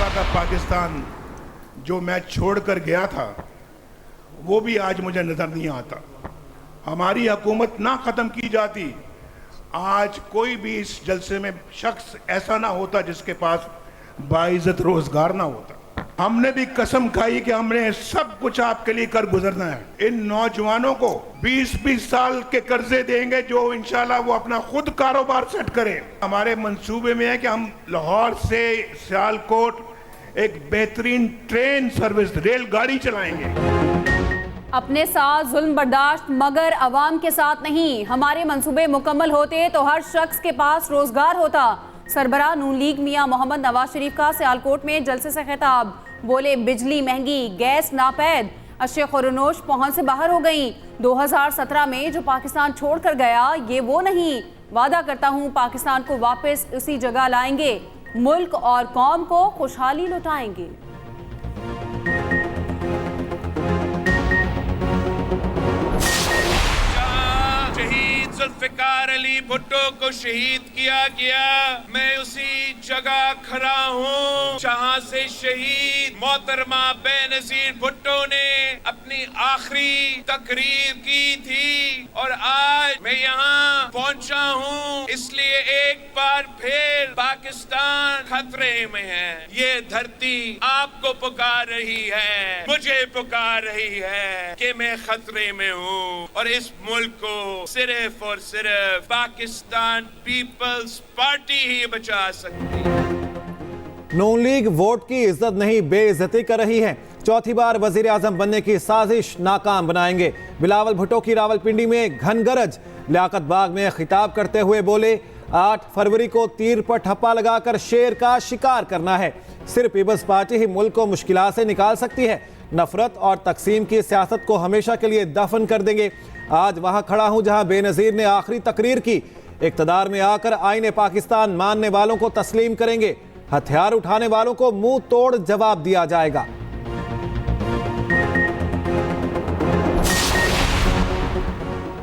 लगता था पाकिस्तान जो मैच छोड़कर गया था वो भी आज मुझे नजर नहीं आता। हमारी हुकूमत ना खत्म की जाती, आज कोई भी इस जलसे में शख्स ऐसा ना होता जिसके पास बाइज्जत रोजगार ना होता। हमने भी कसम खाई कि हमने सब कुछ आपके लिए कर गुजरना है। इन नौजवानों को 20-20 साल के कर्जे देंगे जो इंशाल्लाह वो अपना खुद कारोबार सेट करें। हमारे मंसूबे में है कि हम लाहौर से सियालकोट एक बेहतरीन ट्रेन सर्विस रेलगाड़ी चलाएंगे। अपने साथ जुल्म बर्दाश्त मगर अवाम के साथ नहीं। हमारे मंसूबे मुकम्मल होते तो हर शख्स के पास रोजगार होता। सरबराह नून लीग मियां मोहम्मद नवाज शरीफ का सियालकोट में जलसे से खिताब। बोले बिजली महंगी, गैस नापैद, अशे खुरनोश पहुंच से बाहर हो गई। 2017 में जो पाकिस्तान छोड़कर गया ये वो नहीं। वादा करता हूं पाकिस्तान को वापस उसी जगह लाएंगे, मुल्क और कौम को खुशहाली लौटाएंगे। जुल्फिकार अली भुट्टो को शहीद किया गया, मैं उसी जगह खड़ा हूँ जहाँ से शहीद मोहतरमा बेनजीर भुट्टो ने अपनी आखिरी तकरीर की थी। और आज मैं यहाँ पहुँचा हूँ इसलिए एक बार फिर पाकिस्तान खतरे में है। ये धरती आपको पुकार रही है, मुझे पुकार रही है कि मैं खतरे में हूँ और इस मुल्क को सिर्फ और सिर्फ पाकिस्तान पीपल्स पार्टी ही बचा सकती है। नून लीग वोट की इज्जत नहीं बेइज्जती कर रही है। चौथी बार वजीर आजम बनने की साजिश नाकाम बनाएंगे। बिलावल भुट्टो की रावलपिंडी में घनगरज। लियाकत बाग में खिताब करते हुए बोले 8 फरवरी को तीर पर ठप्पा लगाकर शेर का शिकार करना है। सिर्फ पीपल्स पार्टी ही मुल्क को मुश्किलात से निकाल सकती है। नफरत और तकसीम की सियासत को हमेशा के लिए दफन कर देंगे। आज वहां खड़ा हूं जहां बेनजीर ने आखिरी तकरीर की। इक्तदार में आकर आईने पाकिस्तान मानने वालों को तस्लीम करेंगे, हथियार उठाने वालों को मुंह तोड़ जवाब दिया जाएगा।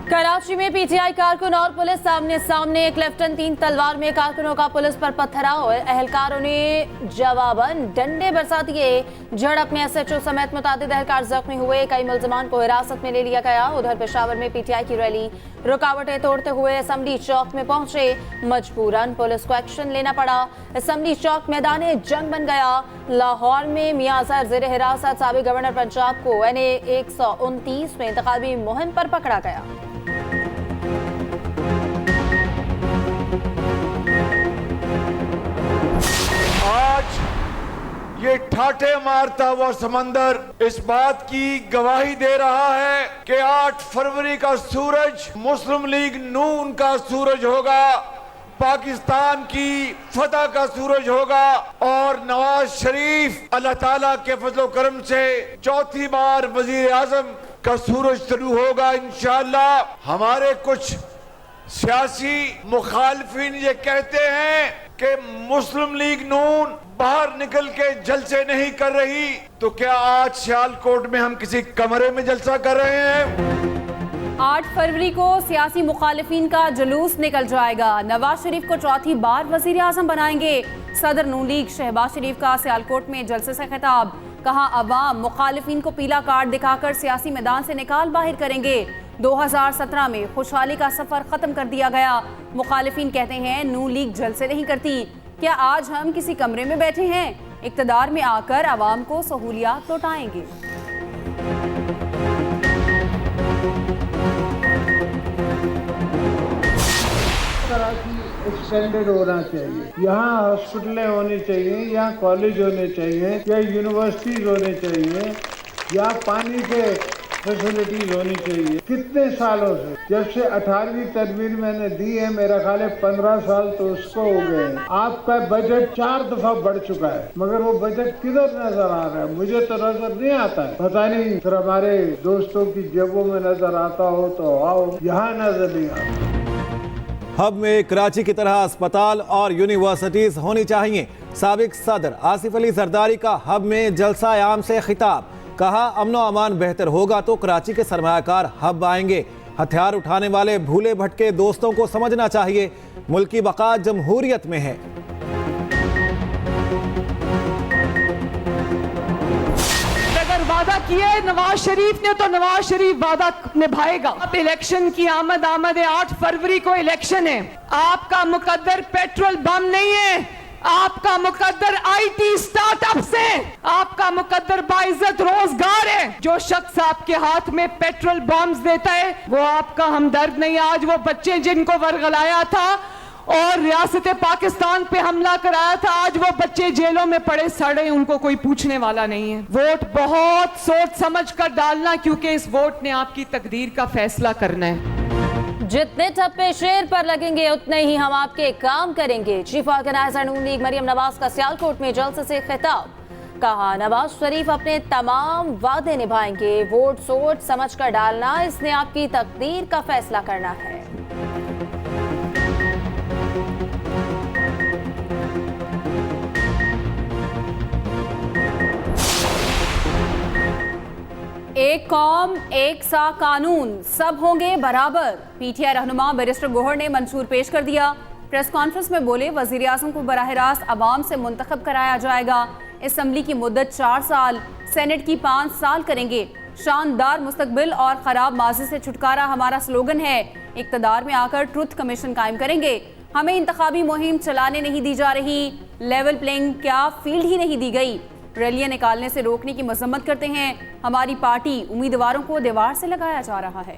कराची में पीटीआई कारकुन और पुलिस सामने सामने। क्लिफ्टन 3 तलवार में कारकुनों का पुलिस पर पत्थराव। एहलकारों ने जवाबन डंडे बरसा दिए। झड़प में एसएचओ समेत मुतादिद एहलकार जख्मी हुए। कई मुल्जमान को हिरासत में ले लिया गया। उधर पेशावर में पीटीआई की रैली रुकावटें तोड़ते हुए असेंबली चौक में पहुंचे। मजबूरन पुलिस को एक्शन लेना पड़ा। असेंबली चौक मैदान जंग बन गया। लाहौर में मियां अजहर ज़ेर हिरासत साबिक गवर्नर पंजाब को NA 129 में इंतखाबी मुहिम पर पकड़ा गया। आज ये ठाटे मारता हुआ समंदर इस बात की गवाही दे रहा है कि 8 फरवरी का सूरज मुस्लिम लीग नून का सूरज होगा, पाकिस्तान की फतह का सूरज होगा और नवाज शरीफ अल्लाह ताला के फजलो करम से चौथी बार वजीर आजम का सूरज शुरू होगा इंशाअल्लाह। हमारे कुछ सियासी मुखालफिन ये कहते हैं कि मुस्लिम लीग नून बाहर निकल के जलसे नहीं कर रही, तो क्या आज सियालकोट में हम किसी कमरे में जलसा कर रहे हैं? 8 फरवरी को सियासी मुखालिफिन का जुलूस निकल जाएगा। नवाज शरीफ को चौथी बार वजीर आजम बनाएंगे। सदर नून लीग शहबाज शरीफ का सियालकोट में जलसे से खिताब। कहा अवाम मुखालिफिन को पीला कार्ड दिखाकर सियासी मैदान से निकाल बाहर करेंगे। 2017 में खुशहाली का सफर खत्म कर दिया गया। मुखालिफिन कहते हैं नून लीग जलसे नहीं करती। क्या आज हम किसी कमरे में बैठे हैं? इक्तदार में आकर अवाम को सहूलियात लौटाएंगे। एक्सटेंडेड होना चाहिए। यहाँ हॉस्पिटलें होनी चाहिए, यहाँ कॉलेज होने चाहिए, या यूनिवर्सिटीज होने चाहिए, या पानी के फैसिलिटीज होनी चाहिए। कितने सालों से, जब से 18वीं तदबीर मैंने दी है, मेरा ख्याल है 15 साल तो उसको हो गए। आपका बजट 4 दफा बढ़ चुका है, मगर वो बजट किधर नजर आ रहा है? मुझे तो नजर नहीं आता है। पता नहीं फिर हमारे दोस्तों की जेबों में नजर आता हो तो आओ, यहाँ नजर नहीं आता। हब में कराची की तरह अस्पताल और यूनिवर्सिटीज होनी चाहिए। साबिक सदर आसिफ अली जरदारी का हब में जलसा आम से खिताब। कहा अमनो अमान बेहतर होगा तो कराची के सरमायाकार हब आएंगे। हथियार उठाने वाले भूले भटके दोस्तों को समझना चाहिए, मुल्क की बका जमहूरियत में है। किया है नवाज शरीफ ने, तो नवाज शरीफ वादा निभाएगा। अब इलेक्शन की आमद है, 8 फरवरी को इलेक्शन है। आपका मुकद्दर पेट्रोल बम नहीं है, आपका मुकद्दर IT स्टार्टअप्स है, आपका मुकद्दर बाइज्जत रोजगार है। जो शख्स आपके हाथ में पेट्रोल बम्स देता है वो आपका हमदर्द नहीं। आज वो बच्चे जिनको वर्गलाया था और रियासत पाकिस्तान पे हमला कराया था, आज वो बच्चे जेलों में पड़े सड़े, उनको कोई पूछने वाला नहीं है। वोट बहुत सोच समझ कर डालना, क्योंकि इस वोट ने आपकी तकदीर का फैसला करना है। जितने ठप्पे शेर पर लगेंगे उतने ही हम आपके काम करेंगे। चीफ ऑर्गेनाइजर नून लीग मरियम नवाज का सियालकोट में जलसे से खिताब। कहा नवाज शरीफ अपने तमाम वादे निभाएंगे, वोट सोच समझ कर डालना, इसने आपकी तकदीर का फैसला करना है। एक कौम एक सा कानून, सब होंगे बराबर। PTI रहनुमा बैरिस्टर गोहर ने मंशूर पेश कर दिया। प्रेस कॉन्फ्रेंस में बोले वजीर आजम को बराह रास्त अवाम से मुंतखब कराया जाएगा। असम्बली की मुद्दत 4 साल, सेनेट की 5 साल करेंगे। शानदार मुस्तकबिल और खराब माजी से छुटकारा हमारा स्लोगन है। इक्तदार में आकर ट्रुथ कमीशन कायम करेंगे। हमें इंतखाबी मुहिम चलाने नहीं दी जा रही, लेवल प्लेइंग क्या फील्ड ही नहीं दी गई। रैलियां निकालने से रोकने की मजम्मत करते हैं। हमारी पार्टी उम्मीदवारों को दीवार से लगाया जा रहा है।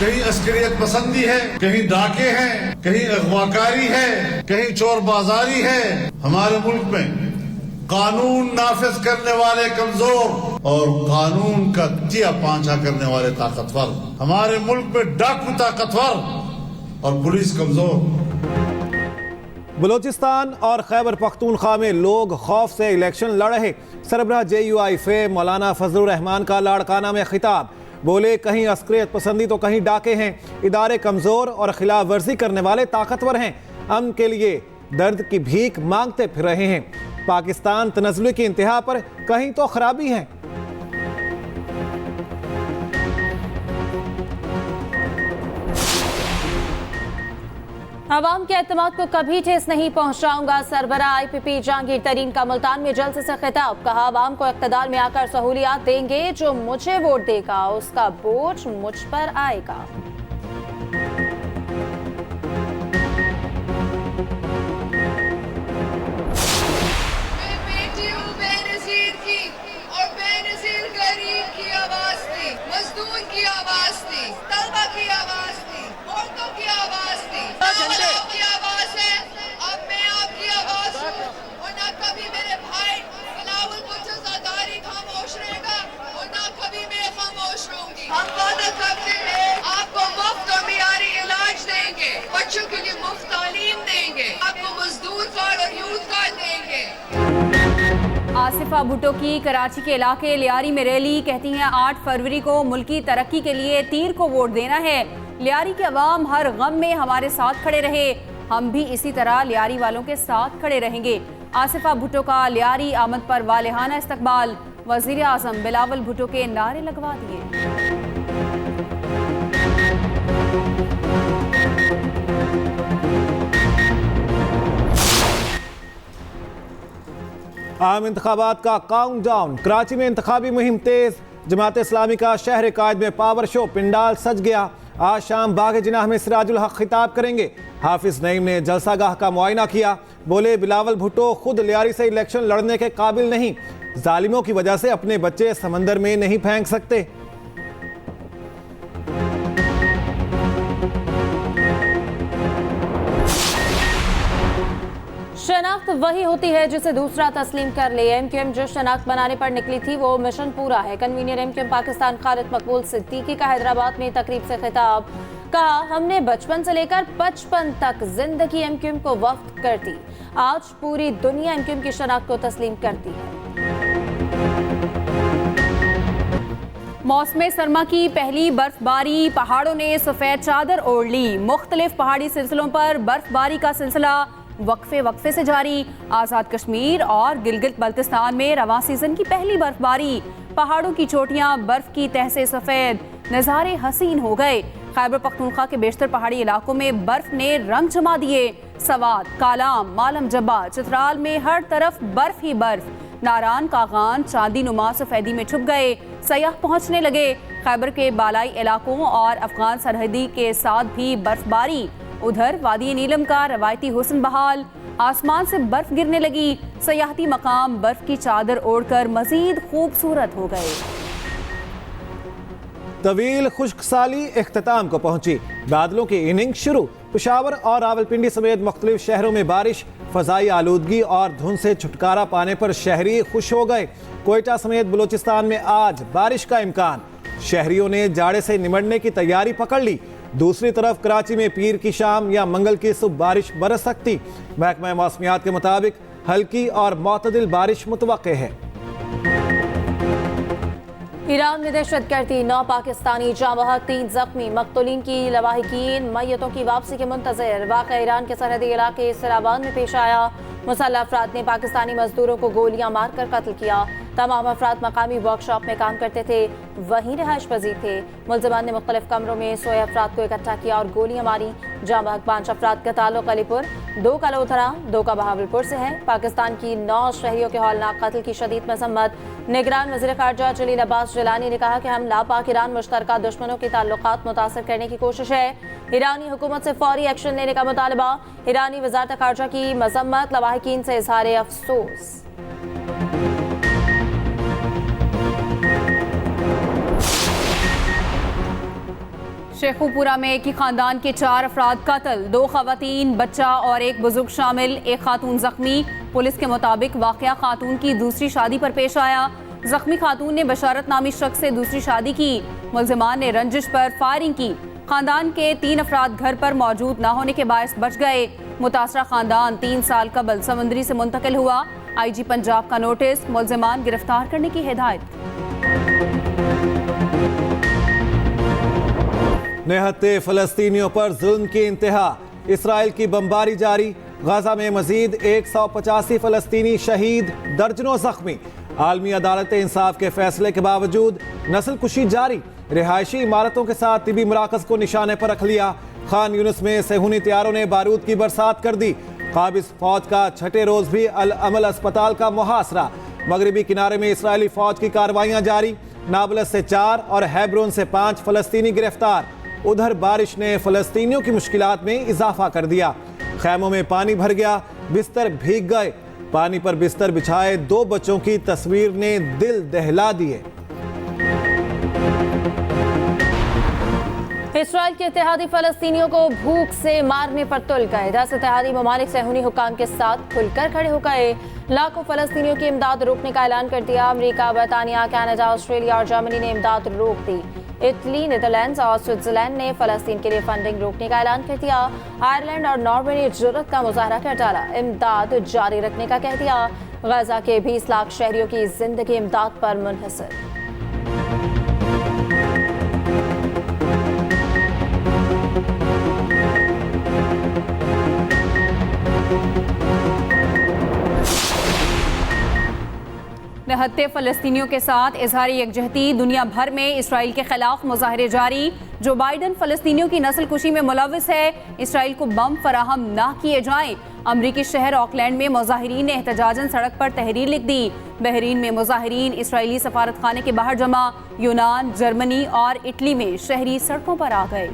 कहीं अस्करियत पसंदी है, कहीं डाके हैं, कहीं अगवाकारी है, कहीं चोर बाजारी है। हमारे मुल्क में कानून नाफिज करने वाले कमजोर और कानून का तिया पांचा करने वाले ताकतवर। हमारे मुल्क में डाकू ताकतवर और पुलिस कमजोर। बलूचिस्तान और खैबर पख्तूनख्वा में लोग खौफ से इलेक्शन लड़ रहे। सरबराह JUI फे मौलाना फजलुर रहमान का लाड़काना में खिताब। बोले कहीं अस्करियत पसंदी तो कहीं डाके हैं। इदारे कमजोर और खिलाफ वर्जी करने वाले ताकतवर हैं। अमन के लिए दर्द की भीख मांगते फिर रहे हैं। पाकिस्तान तनज़्ज़ुल की इंतहा पर कहीं तो खराबी है। अवाम के एतमाद को कभी ठेस नहीं पहुंचाऊंगा। सरबराह IPP जहांगीर तरीन का मुल्तान में जलसे से खिताब। कहा अवाम को इक़्तिदार में आकर सहूलियात देंगे, जो मुझे वोट देगा उसका बोझ मुझ पर आएगा। मैं बेटी हूँ बेनज़ीर की और बेनज़ीर गरीब की आवाज थी, मजदूर की आवाज थी, तलबा की आवाज थी, औरतों की आवाज थी। आपकी आवाज है, अब मैं आपकी आवाज हूँ। और ना कभी मेरे भाई बिलावल भुट्टो ज़रदारी खामोश रहेगा और ना कभी मैं खामोश रहूंगी। हम वादा करते हैं आपको मुफ्त और मियारी इलाज देंगे, बच्चों के लिए मुफ्त तालीम देंगे, आपको मजदूर कार्ड और यूथ कार्ड देंगे। आसिफा भुट्टो की कराची के इलाके लियारी में रैली। कहती हैं 8 फरवरी को मुल्की तरक्की के लिए तीर को वोट देना है। लियारी के अवाम हर गम में हमारे साथ खड़े रहे, हम भी इसी तरह लियारी वालों के साथ खड़े रहेंगे। आसिफा भुट्टो का लियारी आमद पर वालेहाना इस्तकबाल। वजीर आजम बिलावल भुट्टो के नारे लगवा दिए। आम इंतखाबात का काउंटडाउन। कराची में इंतखाबी मुहिम तेज। जमात इस्लामी का शहर कायद में पावर शो, पिंडाल सज गया। आज शाम बाग जिनाह में सिराजुल हक खिताब करेंगे। हाफिज नईम ने जलसागाह का मुआयना किया। बोले बिलावल भुट्टो खुद लियारी से इलेक्शन लड़ने के काबिल नहीं, जालिमों की वजह से अपने बच्चे समंदर में नहीं फेंक सकते। शनाख्त वही होती है जिसे दूसरा तस्लीम कर ले। MQM जो शनाख्त बनाने पर निकली थी वो मिशन पूरा है। कन्वीनर MQM पाकिस्तान खालिद मकबूल सिद्दीकी का हैदराबाद में तकरीब से खिताब। कहा हमने बचपन से लेकर 55 तक जिंदगी MQM को वक्फ कर दी। आज पूरी दुनिया MQM की शनाख्त को तस्लीम करती है। मौसम सरमा की पहली बर्फबारी, पहाड़ों ने सफेद चादर ओढ़ ली। मुख्तलिफ पहाड़ी सिलसिलों पर बर्फबारी का सिलसिला वक्फे से जारी। आज़ाद कश्मीर और गिलगित बल्तिस्तान में रवां सीजन की पहली बर्फबारी। पहाड़ों की चोटियां बर्फ की तह से सफेद, नज़ारे हसीन हो गए। खैबर पख्तूनख्वा के बेशतर पहाड़ी इलाकों में बर्फ ने रंग जमा दिए। सवात, कालाम, मालम जब्बा, चित्राल में हर तरफ बर्फ ही बर्फ। नारान, कागान, चांदी नुमा सफेदी में छुप गए। सयाह पहुंचने लगे। खैबर के बालाई इलाकों और अफगान सरहदी के साथ भी बर्फबारी। उधर वादी नीलम का रवायती हुस्न बहाल। आसमान से बर्फ गिरने लगी। सयाहती मकाम बर्फ की चादर ओढ़कर मजीद खूबसूरत हो गए। तवील खुश्क साली इख्तिताम को पहुंची। बादलों की इनिंग शुरू। पेशावर और रावलपिंडी समेत मुख्तलिफ शहरों में बारिश। फजाई आलूदगी और धुंध से छुटकारा पाने पर शहरी खुश हो गए। कोयटा समेत बलूचिस्तान में आज बारिश का इम्कान। शहरियों ने जाड़े से निमटने की तैयारी पकड़ ली। दूसरी तरफ कराची में पीर की शाम या मंगल की सुबह बारिश बरस सकती। महकमा मौसमियात के मुताबिक हल्की और मुतदिल बारिश मुतवक्के है। ईरान में दहशतगर्दी, 9 पाकिस्तानी जाँ 3 जख्मी। मकतूलीन की लवाहिकीन मयतों की वापसी के मुंतजर। वाक़या ईरान के सरहदी इलाके इस्लामाबाद में पेश आया। मुसल्लह अफराद ने पाकिस्तानी मजदूरों को गोलियां मारकर कत्ल किया। तमाम अफराद मकामी वर्कशॉप में काम करते थे, वहीं रिहाइश पजीर थे। मुलजमान ने मुख्तलिफ कमरों में सोए अफराद को इकट्ठा किया और गोलियां मारी। जाँ 5 अफराद का ताल्लुक अलीपुर, 2 का लोधरा, 2 का बहावलपुर से है। पाकिस्तान की 9 शहरियों के हौलनाक कत्ल की शदीद मजम्मत। निगरान वज़ीर ख़ारजा जलील अब्बास जिलानी ने कहा कि हमला पाक ईरान मुश्तरका दुश्मनों के ताल्लुकात मुतासर करने की कोशिश है। ईरानी हुकूमत से फौरी एक्शन लेने का मुतालबा। ईरानी वज़ारत ख़ारजा की मजम्मत, लवाहिकीन से इज़हार अफसोस। शेखुपुरा में एक ही खानदान के 4 अफराद कत्ल। 2 खवातीन, बच्चा और एक बुजुर्ग शामिल। एक खातून जख्मी। पुलिस के मुताबिक वाकया खातून की दूसरी शादी पर पेश आया। जख्मी खातून ने बशारत नामी शख्स से दूसरी शादी की। मुलजिमान ने रंजिश पर फायरिंग की। खानदान के 3 अफराद घर पर मौजूद न होने के बायस बच गए। मुतासरा खानदान 3 साल कबल समंदरी से मुंतकिल हुआ। IG पंजाब का नोटिस, मुलजिमान गिरफ्तार करने की हिदायत। निहत्ते फ़लस्तीनियों पर जुल्म की इंतहा। इसराइल की बमबारी जारी। गाजा में मजीद 185 फ़लस्तीनी शहीद, दर्जनों जख्मी। आलमी अदालत इंसाफ के फैसले के बावजूद नस्ल कुशी जारी। रिहायशी इमारतों के साथ तिबी मराकज़ को निशाने पर रख लिया। खान यूनिस में सेहूनी तैयारों ने बारूद की बरसात कर दी। काबिज फौज का छठे रोज भी अल अमल अस्पताल का मुहासरा। मगरबी किनारे में इसराइली फौज की कार्रवाइयां जारी। नाबलस से 4 और हैब्रोन से 5 फ़लस्तीनी गिरफ्तार। उधर बारिश ने फ़लस्तीनियों की मुश्किलात में इजाफा कर दिया। खैमों में पानी भर गया, बिस्तर भीग गए। पानी पर बिस्तर बिछाए 2 बच्चों की तस्वीर ने दिल दहला दिए। इसराइल के इत्तेहादी फ़लस्तीनियों को भूख से मारने पर तुल गए। 10 इत्तेहादी ममालिक सेहूनी हुकाम के साथ खुलकर खड़े हो गए। लाखों फ़लस्तीनियों की इमदाद रोकने का ऐलान कर दिया। अमेरिका, बरतानिया, कनाडा, ऑस्ट्रेलिया और जर्मनी ने इमदाद रोक दी। इटली, नीदरलैंड्स और स्विट्जरलैंड ने फ़लस्तीन के लिए फंडिंग रोकने का ऐलान कर दिया। आयरलैंड और नॉर्वे ने जुर्रत का मुजाहरा कर डाला, इमदाद जारी रखने का कह दिया। गजा के 20 लाख शहरियों की जिंदगी इमदाद पर मुनहसर। निहत्ते फ़लस्तीनियों के साथ इजहार यकजहती। दुनिया भर में इसराइल के खिलाफ मुजाहरे जारी। जो बाइडन फ़लस्तीनियों की नस्ल कुशी में मुलविस है, इसराइल को बम फराहम ना किए जाएं। अमरीकी शहर ऑकलैंड में मुजाहिरीन ने एहतजाजन सड़क पर तहरीर लिख दी। बहरीन में मुजाहिरीन इसराइली सफारत खाने के बाहर जमा। यूनान, जर्मनी और इटली में शहरी सड़कों पर आ गए।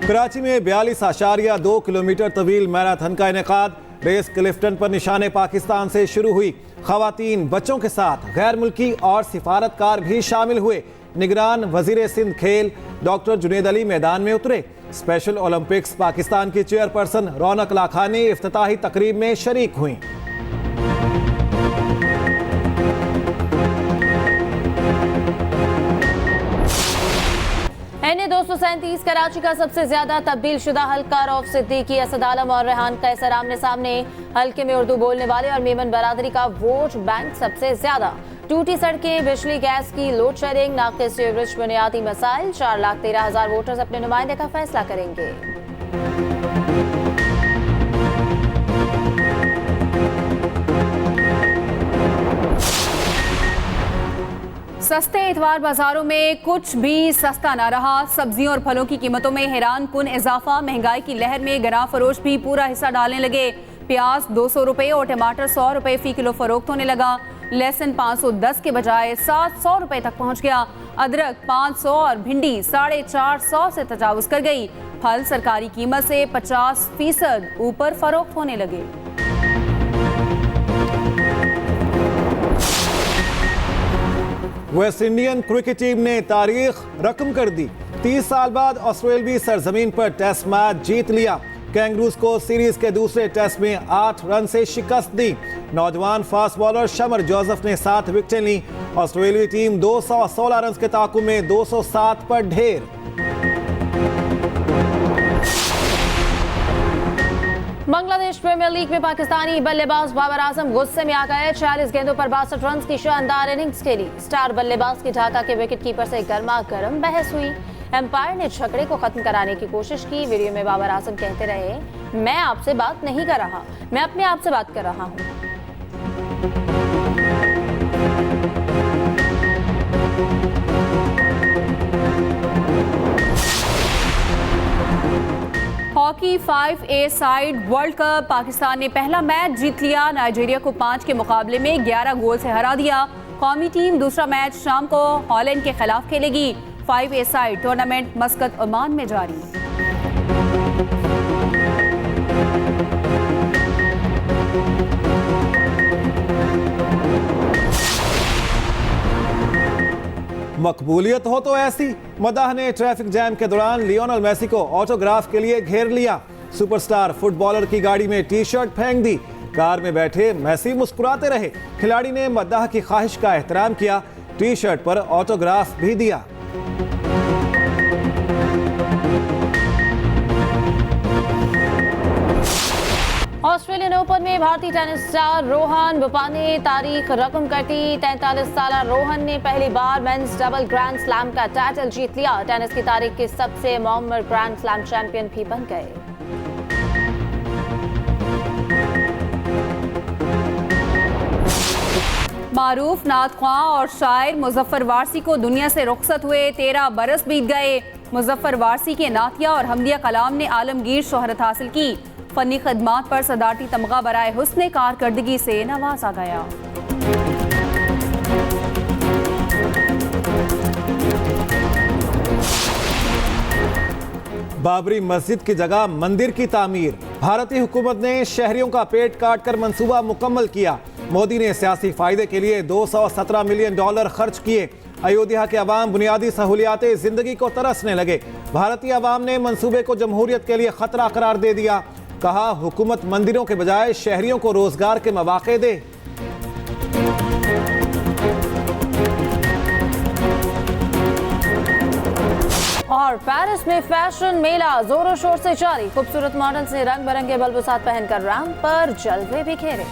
कराची में 42.2 किलोमीटर तवील मैराथन का इनेकाद। रेस क्लिफ्टन पर निशाने पाकिस्तान से शुरू हुई। खवातीन, बच्चों के साथ गैर मुल्की और सिफारतकार भी शामिल हुए। निगरान वजीर सिंध खेल डॉक्टर जुनेद अली मैदान में उतरे। स्पेशल ओलंपिक्स पाकिस्तान की चेयरपर्सन रौनक लाखानी इफ्तिताही तकरीब में शरीक हुई। NA 237 कराची का सबसे ज्यादा तब्दील शुदा हल्का रऊफ सिद्दीकी, असद आलम और रेहान कैसर आमने सामने। हल्के में उर्दू बोलने वाले और मेमन बरादरी का वोट बैंक सबसे ज्यादा। टूटी सड़कें, बिजली गैस की लोड शेडिंग, नाक़िस सीवरेज, बुनियादी मसाइल। 4,13,000 वोटर्स अपने नुमाइंदे का फैसला करेंगे। सस्ते इतवार बाजारों में कुछ भी सस्ता ना रहा। सब्जियों और फलों की कीमतों में हैरान कुन इजाफा। महंगाई की लहर में गरा फरोश भी पूरा हिस्सा डालने लगे। प्याज 200 रुपए और टमाटर 100 रुपए फी किलो फरोख्त होने लगा। लहसुन 510 के बजाय 700 रुपए तक पहुंच गया। अदरक 500 और भिंडी 450 से तजावुज कर गई। फल सरकारी कीमत से 50% ऊपर फरोख्त होने लगे। वेस्ट इंडियन क्रिकेट टीम ने तारीख रकम कर दी। 30 साल बाद ऑस्ट्रेलियावी सरजमीन पर टेस्ट मैच जीत लिया। कैंगरूज को सीरीज के दूसरे टेस्ट में 8 रन से शिकस्त दी। नौजवान फास्ट बॉलर शमर जोसेफ ने 7 विकेटें ली। ऑस्ट्रेलियावी टीम 216 रन के ताकुब में 207 पर ढेर। बांग्लादेश प्रीमियर लीग में पाकिस्तानी बल्लेबाज बाबर आजम गुस्से में आ गए। 46 गेंदों पर 62 रन की शानदार इनिंग्स खेली। स्टार बल्लेबाज की ढाका के विकेटकीपर से गर्मा गर्म बहस हुई। एम्पायर ने झगड़े को खत्म कराने की कोशिश की। वीडियो में बाबर आजम कहते रहे, मैं आपसे बात नहीं कर रहा, मैं अपने आप से बात कर रहा हूं। Hockey 5A side world cup. Pakistan ने पहला मैच जीत लिया। नाइजीरिया को 5 के मुकाबले में 11 गोल से हरा दिया। कौमी टीम दूसरा मैच शाम को हॉलैंड के खिलाफ खेलेगी। 5A साइड टूर्नामेंट मस्कत ओमान में जारी। मकबूलियत हो तो ऐसी। मदाह ने ट्रैफिक जैम के दौरान लियोनेल मेसी को ऑटोग्राफ के लिए घेर लिया। सुपरस्टार फुटबॉलर की गाड़ी में टी-शर्ट फेंक दी। कार में बैठे मेसी मुस्कुराते रहे। खिलाड़ी ने मदाह की ख्वाहिश का एहतराम किया। टी-शर्ट पर ऑटोग्राफ भी दिया। ऑस्ट्रेलियन ओपन में भारतीय टेनिस स्टार रोहन बोपन्ना ने तारीख रकम कर दी। 43 साल रोहन ने पहली बार मेंस डबल ग्रैंड स्लैम का टाइटल जीत लिया। टेनिस की तारीख के सबसे मौमर ग्रैंड स्लैम चैंपियन भी बन गए। मारूफ नात ख्वां और शायर मुजफ्फर वारसी को दुनिया से रुखसत हुए 13 बरस बीत गए। मुजफ्फर वारसी के नातिया और हमदिया कलाम ने आलमगीर शोहरत हासिल की। फनी खदमात पर सदारती तमगा बराए हुस्ने कारकर्दगी से नवाजा गया। बाबरी मस्जिद की जगह मंदिर की तामीर। भारतीय हुकूमत ने शहरियों का पेट काट कर मंसूबा मुकम्मल किया। मोदी ने सियासी फायदे के लिए $217 मिलियन खर्च किए। अयोध्या के अवाम बुनियादी सहूलियातें जिंदगी को तरसने लगे। भारतीय अवाम ने मंसूबे को जमहूरियत के लिए खतरा करार दे दिया। कहा, हुकूमत मंदिरों के बजाय शहरियों को रोजगार के मौके दे। और पेरिस में फैशन मेला जोरों शोर से जारी। खूबसूरत मॉडल्स ने रंग बिरंगे बल्बसात पहनकर रैंप पर जलवे बिखेरे।